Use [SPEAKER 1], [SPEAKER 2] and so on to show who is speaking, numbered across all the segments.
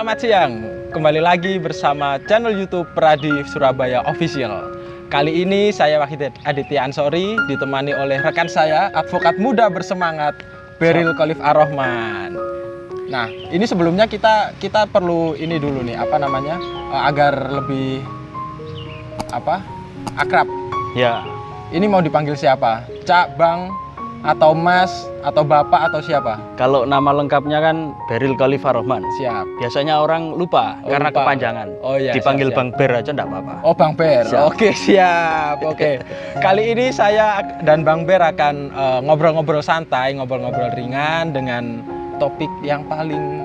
[SPEAKER 1] Selamat siang, kembali lagi bersama channel YouTube Pradi Surabaya Official. Kali ini saya Wahid Aditya Ansori ditemani oleh rekan saya, advokat muda bersemangat, Beril Khalif Ar-Rahman. Nah, ini sebelumnya kita perlu ini dulu nih, agar lebih akrab.
[SPEAKER 2] Ya.
[SPEAKER 1] Ini mau dipanggil siapa? Cak, Bang, atau Mas, atau Bapak, atau siapa?
[SPEAKER 2] Kalau nama lengkapnya kan Beril Khalif Ar-Rahman.
[SPEAKER 1] Siap.
[SPEAKER 2] Biasanya orang lupa karena
[SPEAKER 1] lupa.
[SPEAKER 2] kepanjangan.
[SPEAKER 1] Oh iya.
[SPEAKER 2] Dipanggil
[SPEAKER 1] siap.
[SPEAKER 2] Bang Ber aja enggak apa-apa.
[SPEAKER 1] Oh, Bang Ber.
[SPEAKER 2] Siap.
[SPEAKER 1] Oke, siap. Oke. Kali ini saya dan Bang Ber akan ngobrol-ngobrol santai, ngobrol-ngobrol ringan dengan topik yang paling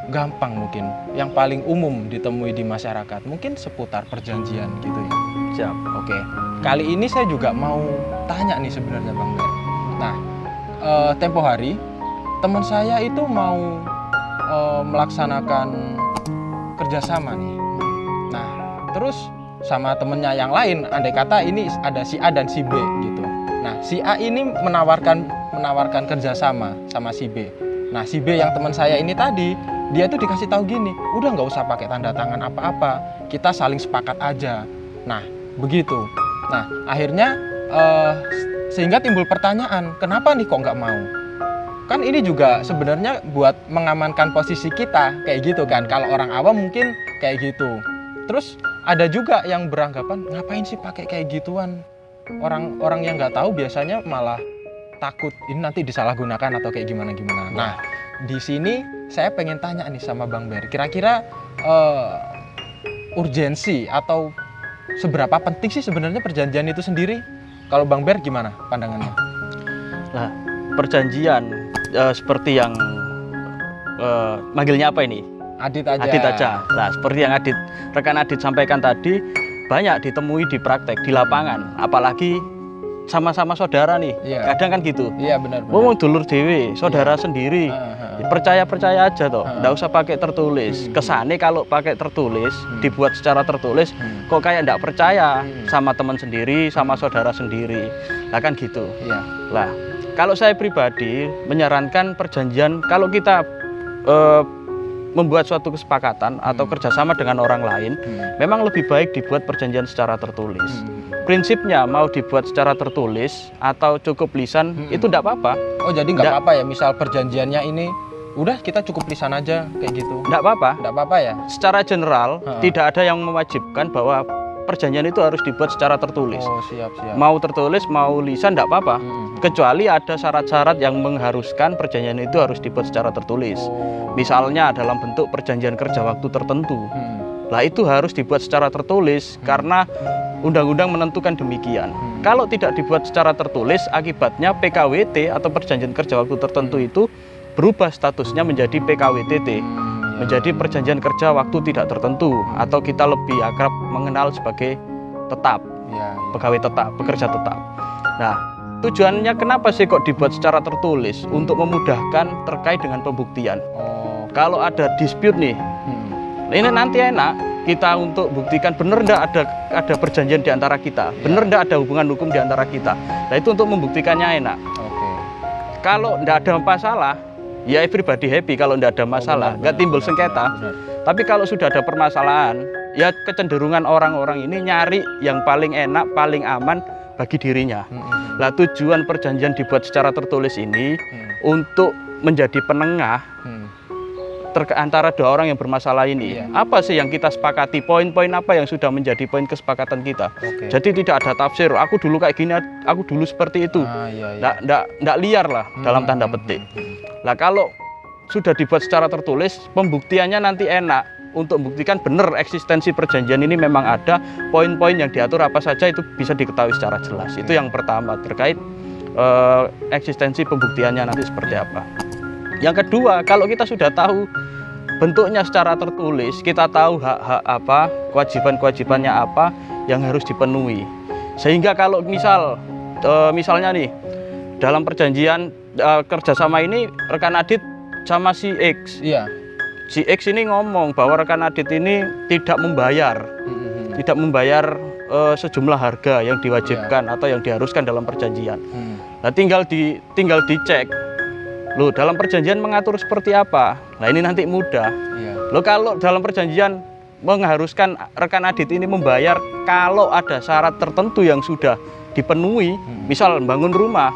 [SPEAKER 1] gampang mungkin, yang paling umum ditemui di masyarakat. Mungkin seputar perjanjian gitu ya.
[SPEAKER 2] Siap.
[SPEAKER 1] Oke. Kali ini saya juga mau tanya nih sebenarnya Bang Ber. Nah, tempo hari teman saya itu mau melaksanakan kerjasama nih. Nah, terus sama temennya yang lain, andai kata ini ada si A dan si B gitu. Nah, si A ini menawarkan kerjasama sama si B. Nah, si B yang teman saya ini tadi, dia tuh dikasih tahu gini, udah nggak usah pakai tanda tangan apa-apa, kita saling sepakat aja. Nah, begitu. Nah, akhirnya sehingga timbul pertanyaan, kenapa nih kok nggak mau? Kan ini juga sebenarnya buat mengamankan posisi kita, kayak gitu kan. Kalau orang awam mungkin kayak gitu. Terus ada juga yang beranggapan, ngapain sih pakai kayak gituan? Orang yang nggak tahu biasanya malah takut ini nanti disalahgunakan atau kayak gimana-gimana. Nah, di sini saya pengen tanya nih sama Bang Ber, kira-kira urgensi atau seberapa penting sih sebenarnya perjanjian itu sendiri? Kalau Bang Ber gimana pandangannya?
[SPEAKER 2] Nah, perjanjian seperti yang manggilnya apa ini?
[SPEAKER 1] Adit aja.
[SPEAKER 2] Adit aja. Nah, seperti yang rekan Adit sampaikan tadi, banyak ditemui di praktek di lapangan, apalagi sama-sama saudara nih.
[SPEAKER 1] Iya.
[SPEAKER 2] Kadang kan gitu.
[SPEAKER 1] Iya, benar.
[SPEAKER 2] Ngomong dulur dewe, saudara sendiri. Percaya aja toh, nggak usah pakai tertulis. Kesane kalau pakai tertulis, dibuat secara tertulis, kok kayak nggak percaya sama teman sendiri, sama saudara sendiri. Lah kan gitu.
[SPEAKER 1] Iya.
[SPEAKER 2] Lah, kalau saya pribadi menyarankan perjanjian, kalau kita membuat suatu kesepakatan atau kerjasama dengan orang lain, memang lebih baik dibuat perjanjian secara tertulis. Prinsipnya mau dibuat secara tertulis atau cukup lisan, itu enggak apa-apa.
[SPEAKER 1] Oh, jadi nggak apa-apa ya, misal perjanjiannya ini udah kita cukup lisan aja kayak gitu.
[SPEAKER 2] Enggak apa-apa.
[SPEAKER 1] Nggak apa-apa ya?
[SPEAKER 2] Secara general tidak ada yang mewajibkan bahwa perjanjian itu harus dibuat secara tertulis.
[SPEAKER 1] Oh, siap.
[SPEAKER 2] Mau tertulis, mau lisan enggak apa-apa. Kecuali ada syarat-syarat yang mengharuskan perjanjian itu harus dibuat secara tertulis. Misalnya dalam bentuk perjanjian kerja waktu tertentu. Lah itu harus dibuat secara tertulis karena undang-undang menentukan demikian. Kalau tidak dibuat secara tertulis, akibatnya PKWT atau perjanjian kerja waktu tertentu itu berubah statusnya menjadi PKWTT, menjadi perjanjian kerja waktu tidak tertentu, atau kita lebih akrab mengenal sebagai tetap, pegawai tetap, pekerja tetap. Nah, tujuannya kenapa sih kok dibuat secara tertulis? Untuk memudahkan terkait dengan pembuktian. Kalau ada dispute nih, ini nanti enak kita untuk buktikan benar enggak ada perjanjian di antara kita, benar enggak ada hubungan hukum di antara kita. Nah, itu untuk membuktikannya enak. Kalau enggak ada masalah, ya everybody happy. Kalau enggak ada masalah, enggak timbul sengketa. Tapi kalau sudah ada permasalahan, ya kecenderungan orang-orang ini nyari yang paling enak, paling aman bagi dirinya. Nah, tujuan perjanjian dibuat secara tertulis ini untuk menjadi penengah antara dua orang yang bermasalah ini. Apa sih yang kita sepakati, poin-poin apa yang sudah menjadi poin kesepakatan kita. Jadi tidak ada tafsir, aku dulu kayak gini, aku dulu seperti itu. Nggak liar lah dalam tanda petik. Nah, kalau sudah dibuat secara tertulis, pembuktiannya nanti enak. Untuk membuktikan benar eksistensi perjanjian ini memang ada, poin-poin yang diatur apa saja itu bisa diketahui secara jelas. Itu yang pertama terkait eksistensi pembuktiannya nanti seperti apa. Yang kedua, kalau kita sudah tahu bentuknya secara tertulis, kita tahu hak-hak apa, kewajiban-kewajibannya apa yang harus dipenuhi. Sehingga kalau misalnya nih, dalam perjanjian kerjasama ini rekan Adit sama si X. Si X ini ngomong bahwa rekan Adit ini tidak membayar sejumlah harga yang diwajibkan atau yang diharuskan dalam perjanjian. Nah, tinggal dicek. Loh, dalam perjanjian mengatur seperti apa? Nah, ini nanti mudah. Loh, kalau dalam perjanjian mengharuskan rekan adit ini membayar kalau ada syarat tertentu yang sudah dipenuhi, misal bangun rumah.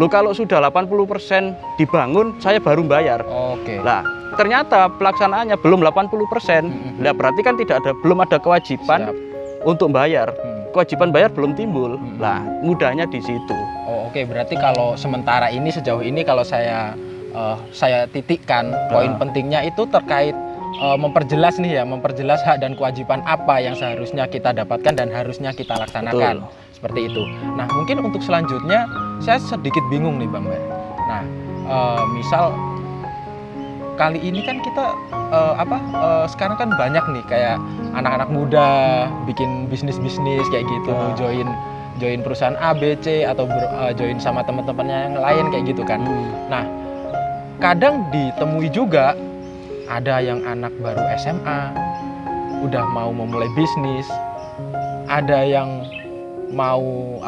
[SPEAKER 2] Loh, kalau sudah 80% dibangun, saya baru bayar.
[SPEAKER 1] Oke.
[SPEAKER 2] Lah, ternyata pelaksanaannya belum 80%. Nah, berarti kan belum ada kewajiban
[SPEAKER 1] Siap.
[SPEAKER 2] untuk bayar. Kewajiban bayar belum timbul. Lah, mudahnya di situ.
[SPEAKER 1] Oh, oke. Berarti kalau sementara ini sejauh ini kalau saya titikkan poin pentingnya itu terkait memperjelas nih ya, memperjelas hak dan kewajiban apa yang seharusnya kita dapatkan dan harusnya kita laksanakan.
[SPEAKER 2] Betul.
[SPEAKER 1] Seperti itu. Nah, mungkin untuk selanjutnya saya sedikit bingung nih Bang Ber. Nah, misal kali ini kan kita sekarang kan banyak nih kayak anak-anak muda bikin bisnis-bisnis kayak gitu, join perusahaan A, B, C atau join sama teman-temannya yang lain kayak gitu kan. Nah, kadang ditemui juga ada yang anak baru SMA udah mau memulai bisnis, ada yang mau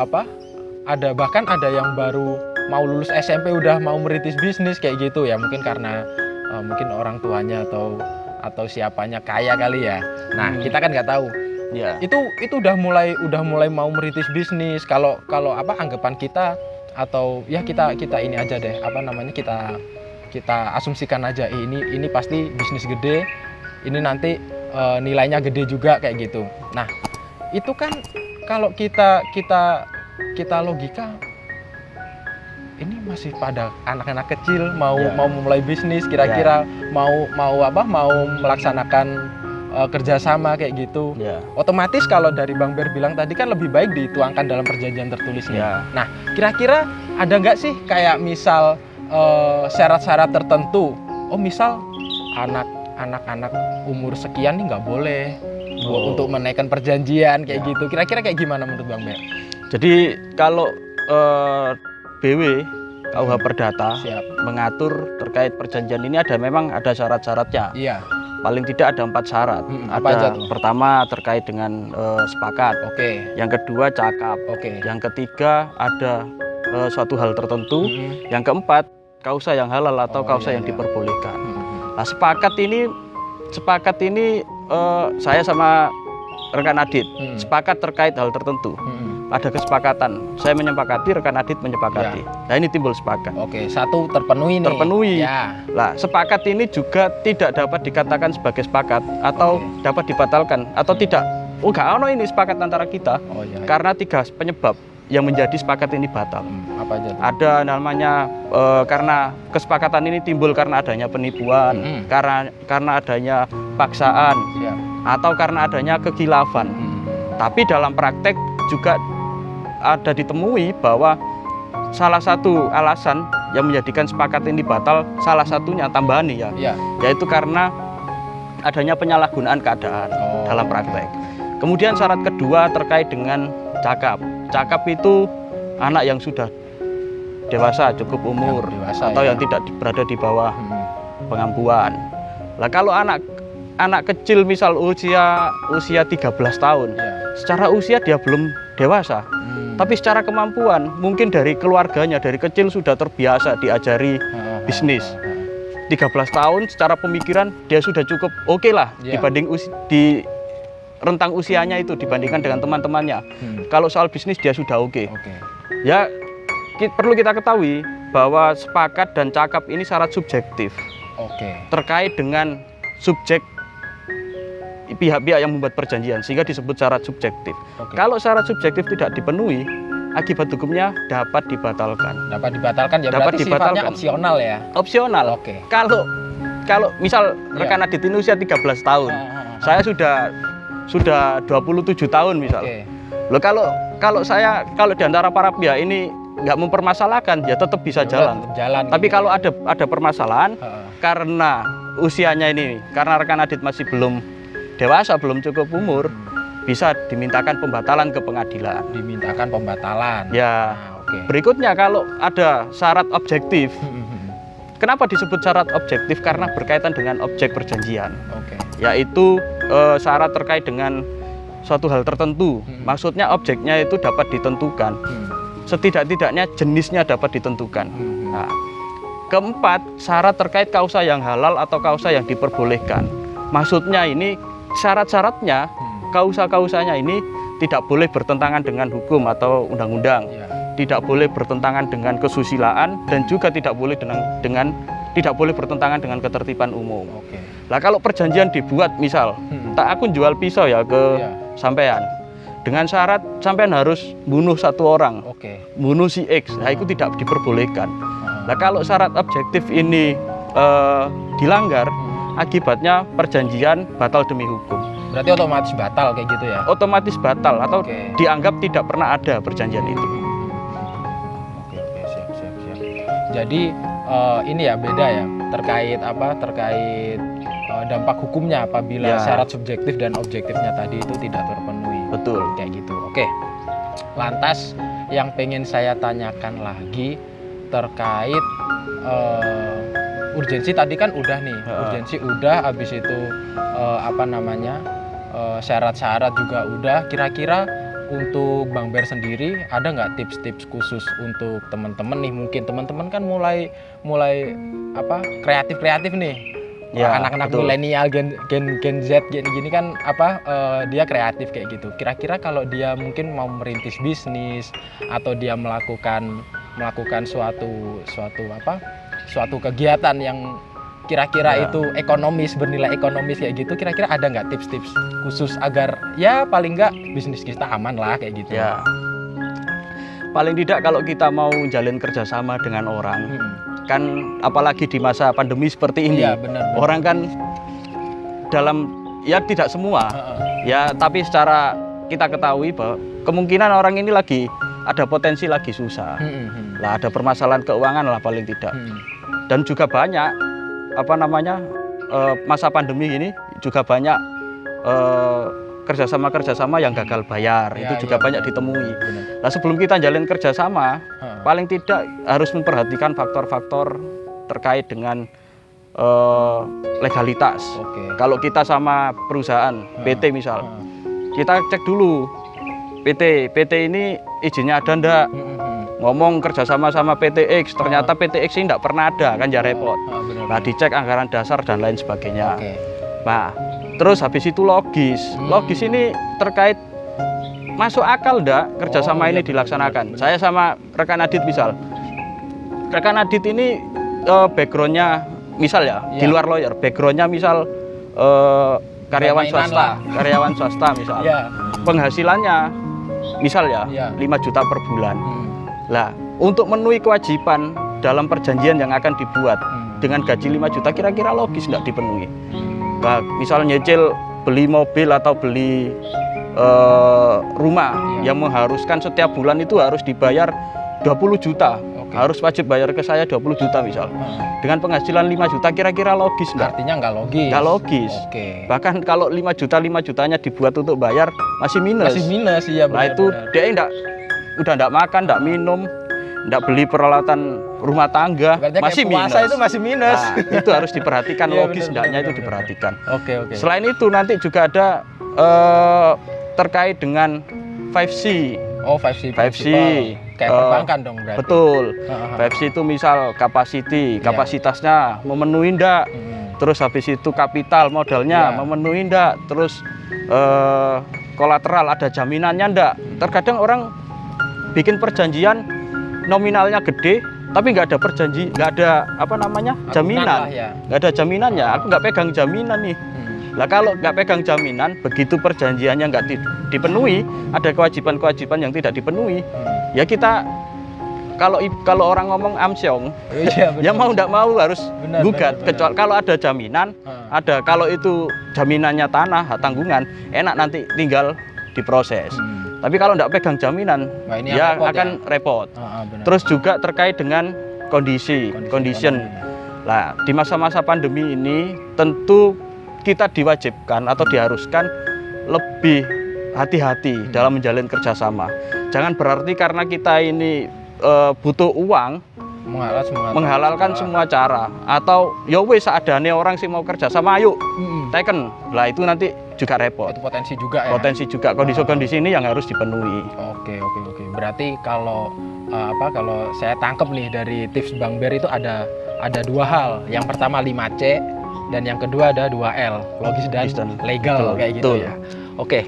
[SPEAKER 1] bahkan ada yang baru mau lulus SMP udah mau merintis bisnis kayak gitu ya, mungkin karena mungkin orang tuanya atau siapanya kaya kali ya. Nah, kita kan nggak tahu.
[SPEAKER 2] Ya.
[SPEAKER 1] Itu udah mulai mau merintis bisnis. Kalau anggapan kita atau ya kita ini aja deh, kita asumsikan aja ini pasti bisnis gede. Ini nanti nilainya gede juga kayak gitu. Nah, itu kan kalau kita logika ini masih pada anak-anak kecil mau memulai bisnis, kira-kira mau melaksanakan kerjasama kayak gitu. Otomatis kalau dari Bang Ber bilang tadi kan lebih baik dituangkan dalam perjanjian tertulisnya. Nah, kira-kira ada nggak sih kayak misal syarat-syarat tertentu? Oh, misal anak-anak umur sekian nih nggak boleh untuk menaikkan perjanjian kayak gitu. Kira-kira kayak gimana menurut Bang Ber?
[SPEAKER 2] Jadi kalau BW KUH Perdata mengatur terkait perjanjian ini memang ada syarat-syaratnya.
[SPEAKER 1] Iya.
[SPEAKER 2] Paling tidak ada 4 syarat. Pertama terkait dengan sepakat.
[SPEAKER 1] Oke.
[SPEAKER 2] Yang kedua cakap.
[SPEAKER 1] Oke.
[SPEAKER 2] Yang ketiga ada suatu hal tertentu. Yang keempat kausa yang halal atau kausa yang diperbolehkan. Nah, sepakat ini saya sama rekan adit sepakat terkait hal tertentu. Ada kesepakatan, saya menyepakati, rekan adit menyepakati. Nah, ini timbul sepakat.
[SPEAKER 1] Oke, satu terpenuhi nih.
[SPEAKER 2] Terpenuhi. Nah, sepakat ini juga tidak dapat dikatakan sebagai sepakat atau dapat dibatalkan atau tidak. Oh, nggak ono ini sepakat antara kita. Karena 3 penyebab yang menjadi sepakat ini batal.
[SPEAKER 1] Apa aja tuh?
[SPEAKER 2] Ada namanya karena kesepakatan ini timbul karena adanya penipuan, karena adanya paksaan, atau karena adanya kekhilafan. Tapi dalam praktek juga ada ditemui bahwa salah satu alasan yang menjadikan sepakat ini batal, salah satunya tambahan nih yaitu karena adanya penyalahgunaan keadaan dalam praktek. Kemudian syarat kedua terkait dengan cakap. Cakap itu anak yang sudah dewasa, cukup umur, atau yang tidak berada di bawah pengampuan. Lah, kalau anak kecil misal usia 13 tahun, secara usia dia belum dewasa, tapi secara kemampuan mungkin dari keluarganya dari kecil sudah terbiasa diajari bisnis. 13 tahun secara pemikiran dia sudah cukup oke lah dibanding di rentang usianya itu dibandingkan dengan teman-temannya. Kalau soal bisnis dia sudah oke. Ya, perlu kita ketahui bahwa sepakat dan cakap ini syarat subjektif. Terkait dengan subjek pihak-pihak yang membuat perjanjian, sehingga disebut syarat subjektif. Kalau syarat subjektif tidak dipenuhi, akibat hukumnya dapat dibatalkan.
[SPEAKER 1] Dapat dibatalkan ya, berarti sifatnya opsional ya?
[SPEAKER 2] Opsional. Kalau misal rekan adit ini usia 13 tahun, saya sudah 27 tahun misal. Loh, kalau di antara para pihak ini nggak mempermasalahkan, ya tetap bisa jalan. Tapi kalau ada permasalahan karena usianya ini, karena rekan adit masih belum dewasa, belum cukup umur, bisa dimintakan pembatalan ke pengadilan.
[SPEAKER 1] Dimintakan pembatalan.
[SPEAKER 2] Ya. Berikutnya kalau ada syarat objektif. Kenapa disebut syarat objektif? Karena berkaitan dengan objek perjanjian. Yaitu syarat terkait dengan suatu hal tertentu. Maksudnya objeknya itu dapat ditentukan. Setidak-tidaknya jenisnya dapat ditentukan. Nah, keempat, syarat terkait kausa yang halal atau kausa yang diperbolehkan. Maksudnya ini syarat-syaratnya, kausa-kausanya ini tidak boleh bertentangan dengan hukum atau undang-undang,
[SPEAKER 1] Ya.
[SPEAKER 2] tidak boleh bertentangan dengan kesusilaan, dan juga tidak boleh tidak boleh bertentangan dengan ketertiban umum.
[SPEAKER 1] Oke.
[SPEAKER 2] Lah kalau perjanjian dibuat, misal tak aku jual pisau ya ke
[SPEAKER 1] Iya.
[SPEAKER 2] sampean, dengan syarat sampean harus bunuh satu orang,
[SPEAKER 1] Oke.
[SPEAKER 2] bunuh si X, nah itu tidak diperbolehkan. Nah kalau syarat objektif ini dilanggar, akibatnya perjanjian batal demi hukum.
[SPEAKER 1] Berarti otomatis batal kayak gitu ya?
[SPEAKER 2] Otomatis batal atau
[SPEAKER 1] Oke.
[SPEAKER 2] dianggap tidak pernah ada perjanjian itu.
[SPEAKER 1] Oke, siap. Jadi ini ya beda ya terkait terkait dampak hukumnya apabila
[SPEAKER 2] Ya.
[SPEAKER 1] syarat subjektif dan objektifnya tadi itu tidak terpenuhi.
[SPEAKER 2] Betul.
[SPEAKER 1] Kayak gitu. Oke. Lantas yang pengen saya tanyakan lagi terkait urgensi tadi kan udah nih, urgensi udah, habis itu syarat-syarat juga udah. Kira-kira untuk Bang Ber sendiri ada nggak tips-tips khusus untuk teman-teman nih? Mungkin teman-teman kan mulai kreatif nih.
[SPEAKER 2] Ya,
[SPEAKER 1] Anak-anak
[SPEAKER 2] betul.
[SPEAKER 1] milenial Gen Z gini kan dia kreatif kayak gitu. Kira-kira kalau dia mungkin mau merintis bisnis atau dia melakukan suatu kegiatan yang kira-kira
[SPEAKER 2] Ya.
[SPEAKER 1] itu bernilai ekonomis kayak gitu, kira-kira ada nggak tips-tips khusus agar ya paling nggak bisnis kita aman lah kayak gitu?
[SPEAKER 2] Ya. Paling tidak kalau kita mau jalin kerjasama dengan orang, kan apalagi di masa pandemi seperti ini,
[SPEAKER 1] Iya, benar.
[SPEAKER 2] orang kan tidak semua, ya tapi secara kita ketahui bahwa kemungkinan orang ini ada potensi lagi susah, lah ada permasalahan keuangan lah paling tidak, dan juga banyak masa pandemi ini juga banyak kerjasama yang gagal bayar,
[SPEAKER 1] Ya,
[SPEAKER 2] itu juga
[SPEAKER 1] iya,
[SPEAKER 2] banyak
[SPEAKER 1] benar.
[SPEAKER 2] ditemui.
[SPEAKER 1] Benar.
[SPEAKER 2] Nah sebelum kita jalin kerjasama, paling tidak harus memperhatikan faktor-faktor terkait dengan legalitas.
[SPEAKER 1] Oke.
[SPEAKER 2] Kalau kita sama perusahaan PT misal, kita cek dulu PT ini izinnya ada ndak. Ngomong kerjasama sama PT X, ternyata PT X ini nggak pernah ada, kan ya repot.
[SPEAKER 1] Benar.
[SPEAKER 2] Nah dicek anggaran dasar dan lain sebagainya.
[SPEAKER 1] Oke.
[SPEAKER 2] Nah terus habis itu logis ini terkait masuk akal ndak kerjasama ini dilaksanakan. Saya sama rekan Adit misal, rekan Adit ini backgroundnya misal ya, di luar lawyer, backgroundnya misal karyawan swasta misal,
[SPEAKER 1] Ya.
[SPEAKER 2] penghasilannya misal ya 5 juta per bulan. Lah untuk memenuhi kewajiban dalam perjanjian yang akan dibuat dengan gaji 5 juta kira-kira logis nggak dipenuhi. Nah, misal nyicil beli mobil atau beli rumah yang mengharuskan setiap bulan itu harus dibayar 20 juta. Harus wajib bayar ke saya 20 juta misal. Dengan penghasilan 5 juta kira-kira logis nggak?
[SPEAKER 1] Artinya nggak logis.
[SPEAKER 2] Nggak logis.
[SPEAKER 1] Oke.
[SPEAKER 2] Bahkan kalau 5 jutanya dibuat untuk bayar masih minus.
[SPEAKER 1] Masih minus ya.
[SPEAKER 2] Nah itu dia udah nggak makan, nggak minum, nggak beli peralatan rumah tangga,
[SPEAKER 1] Berarti
[SPEAKER 2] masih
[SPEAKER 1] kayak puasa
[SPEAKER 2] minus.
[SPEAKER 1] itu masih minus.
[SPEAKER 2] Nah, itu harus diperhatikan,
[SPEAKER 1] Iya,
[SPEAKER 2] logis
[SPEAKER 1] benar,
[SPEAKER 2] tidaknya itu
[SPEAKER 1] benar.
[SPEAKER 2] diperhatikan.
[SPEAKER 1] Oke.
[SPEAKER 2] Selain itu nanti juga ada terkait dengan 5C.
[SPEAKER 1] Oh, 5C. Kayak perbankan dong berarti.
[SPEAKER 2] Betul. 5C itu misal kapasitasnya memenuhi ndak. Terus habis itu kapital modalnya memenuhi ndak. Terus kolateral ada jaminannya ndak. Terkadang orang bikin perjanjian nominalnya gede tapi nggak ada jaminan, nggak ada jaminannya. Aku nggak pegang jaminan nih. Lah kalau nggak pegang jaminan, begitu perjanjiannya nggak dipenuhi, ada kewajiban-kewajiban yang tidak dipenuhi, ya kita kalau orang ngomong amsyong, ya mau nggak mau harus gugat. Kecuali kalau ada jaminan, kalau itu jaminannya tanah, hak tanggungan, enak nanti tinggal diproses. Tapi kalau nggak pegang jaminan, ya akan repot. Terus juga terkait dengan condition. Nah, di masa-masa pandemi ini tentu kita diwajibkan atau diharuskan lebih hati-hati dalam menjalin kerjasama. Jangan berarti karena kita ini butuh uang menghalalkan semua cara, atau ya wis seadane orang sih mau kerja sama ayo teken. Lah itu nanti juga repot.
[SPEAKER 1] Itu potensi juga ya.
[SPEAKER 2] Potensi juga, kondisi ini yang harus dipenuhi.
[SPEAKER 1] Oke. Berarti kalau kalau saya tangkap nih dari tips Bang Ber itu ada dua hal. Yang pertama 5C, Dan yang kedua ada 2L, logis dan legal,
[SPEAKER 2] betul,
[SPEAKER 1] kayak gitu
[SPEAKER 2] betul.
[SPEAKER 1] ya. Oke,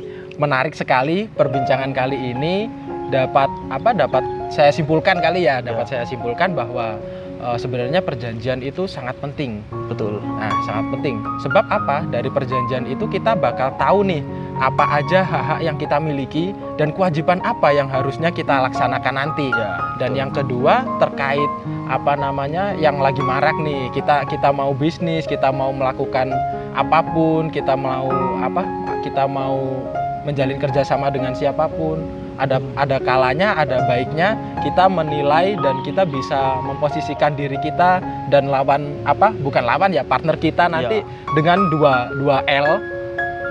[SPEAKER 1] menarik sekali perbincangan kali ini. Dapat saya simpulkan kali ya, saya simpulkan bahwa sebenarnya perjanjian itu sangat penting.
[SPEAKER 2] Betul.
[SPEAKER 1] Nah, sangat penting. Sebab apa? Dari perjanjian itu kita bakal tahu nih apa aja hak-hak yang kita miliki dan kewajiban apa yang harusnya kita laksanakan nanti.
[SPEAKER 2] Ya,
[SPEAKER 1] Dan
[SPEAKER 2] betul.
[SPEAKER 1] yang kedua terkait yang lagi marak nih, kita mau bisnis, kita mau melakukan apapun, kita mau menjalin kerjasama dengan siapapun, ada kalanya, ada baiknya kita menilai dan kita bisa memposisikan diri kita dan partner kita nanti dengan 2L,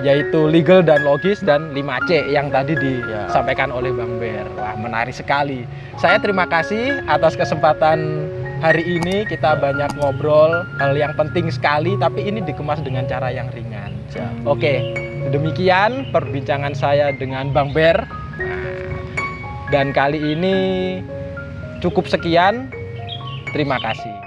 [SPEAKER 1] yaitu legal dan logis, dan 5C yang tadi disampaikan oleh Bang Ber. Wah, menarik sekali. Saya terima kasih atas kesempatan hari ini. Kita banyak ngobrol hal yang penting sekali, tapi ini dikemas dengan cara yang ringan. Oke, demikian perbincangan saya dengan Bang Ber. Dan kali ini cukup sekian. Terima kasih.